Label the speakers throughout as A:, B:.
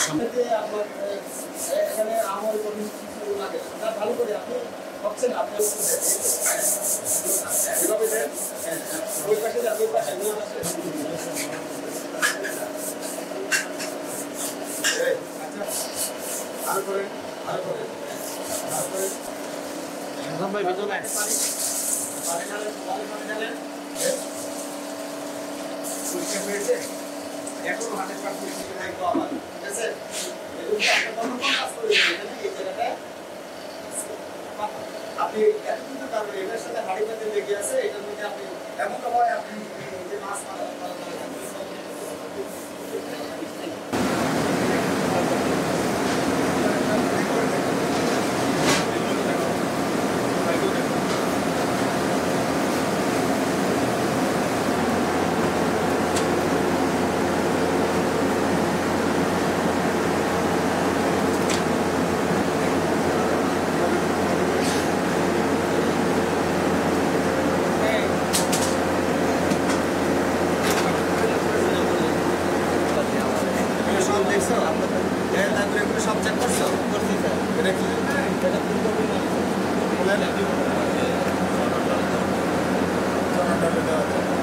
A: এখানে আমার কিছু লাগে না ভালো করে আপনি হচ্ছেন আপনি এভাবে দেন ওই পাশে যান ওই পাশে আর করে ভাই ভিতরে পানি ঢালেন পরীক্ষা হয়েছে এখন হাতের কাজ পরীক্ষা থাকবো আবার ঠিক আছে আপনি এতটুকু কারণ এটার সাথে হাড়ি পাতে লেগে আছে এটার মধ্যে আপনি এমন হয় আপনি যে মাছ সব চেক করছো এটা কি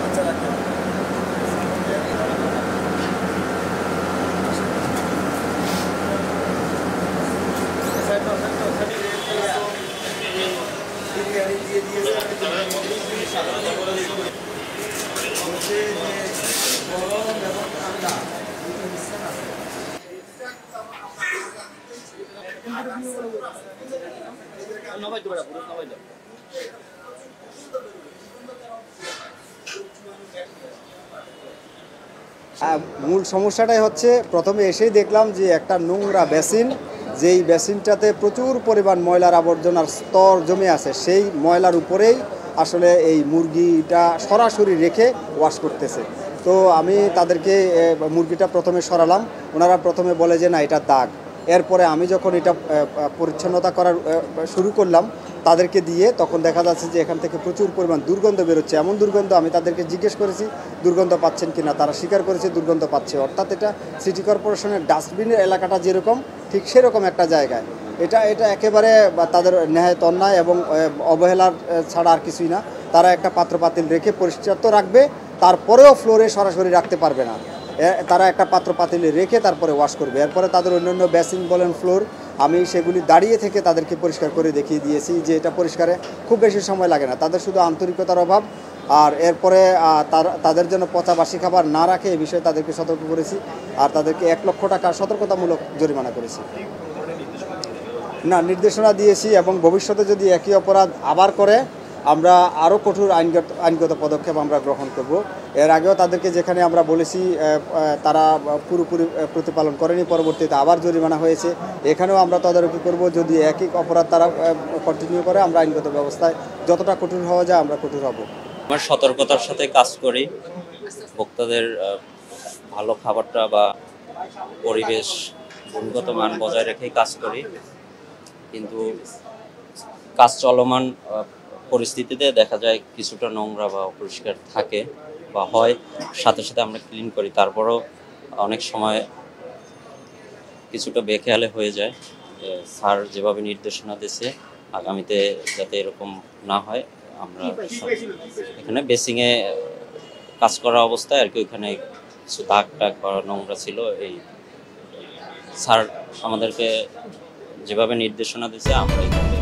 A: আচ্ছা রাখেন গরম এবং ঠান্ডা
B: মূল সমস্যাটাই হচ্ছে প্রথমে এসেই দেখলাম যে একটা নোংরা বেসিন, যেই বেসিনটাতে প্রচুর পরিমাণ ময়লার আবর্জনার স্তর জমে আছে, সেই ময়লার উপরেই আসলে এই মুরগিটা সরাসরি রেখে ওয়াশ করতেছে। তো আমি তাদেরকে মুরগিটা প্রথমে সরালাম, ওনারা প্রথমে বলে যে না এটা দাগ। এরপরে আমি যখন এটা পরিচ্ছন্নতা করার শুরু করলাম তাদেরকে দিয়ে, তখন দেখা যাচ্ছে যে এখান থেকে প্রচুর পরিমাণ দুর্গন্ধ বেরোচ্ছে। এমন দুর্গন্ধ, আমি তাদেরকে জিজ্ঞেস করেছি দুর্গন্ধ পাচ্ছেন কি না, তারা স্বীকার করেছে দুর্গন্ধ পাচ্ছে। অর্থাৎ এটা সিটি কর্পোরেশনের ডাস্টবিনের এলাকাটা যেরকম ঠিক সেরকম একটা জায়গায়। এটা একেবারে তাদের নেহায়েত অন্যায় এবং অবহেলার ছাড়া আর কিছুই না। তারা একটা পাত্র পাতিল রেখে পরিষ্কার তো রাখবে, তারপরেও ফ্লোরে সরাসরি রাখতে পারবে না। তারা একটা পাত্র পাতিলে রেখে তারপরে ওয়াশ করবে। এরপরে তাদের অন্যান্য বেসিন বলেন, ফ্লোর, আমি সেগুলি দাঁড়িয়ে থেকে তাদেরকে পরিষ্কার করে দেখিয়ে দিয়েছি যে এটা পরিষ্কারে খুব বেশি সময় লাগে না। তাদের শুধু আন্তরিকতার অভাব। আর এরপরে তাদের জন্য পচা বাসি খাবার না রাখে এ বিষয়ে তাদেরকে সতর্ক করেছি। আর তাদেরকে 1 লক্ষ টাকা সতর্কতামূলক জরিমানা করেছি। না, নির্দেশনা দিয়েছি এবং ভবিষ্যতে যদি একই অপরাধ আবার করে আমরা আরও কঠোর আইনগত পদক্ষেপ আমরা গ্রহণ করব। এর আগেও তাদেরকে যেখানে আমরা বলেছি তারা পুরোপুরি প্রতিপালন করেনি, পরবর্তীতে আবার জরিমানা হয়েছে। এখানেও আমরা তদারকি করব, যদি একই অপরাধ তারা কন্টিনিউ করে আমরা আইনগত ব্যবস্থায় যতটা কঠোর হওয়া যায় আমরা কঠোর হব।
C: আমরা সতর্কতার সাথে কাজ করি, ভোক্তাদের ভালো খাবারটা বা পরিবেশ গুণগত মান বজায় রেখেই কাজ করি। কিন্তু কাজ চলমান পরিস্থিতিতে দেখা যায় কিছুটা নোংরা বা অপরিষ্কার থাকে বা হয়, সাথে সাথে আমরা ক্লিন করি। তারপরও অনেক সময় কিছুটা বেখেয়ালে হয়ে যায়। স্যার যেভাবে নির্দেশনা দিয়েছে আগামীতে যাতে এরকম না হয়, আমরা এখানে বেসিংয়ে কাজ করা অবস্থায় আর কি ওইখানে কিছু দাগ টাগ বা নোংরা ছিল। এই স্যার আমাদেরকে যেভাবে নির্দেশনা দিয়েছে আমরা এইভাবে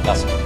C: কাজ করি।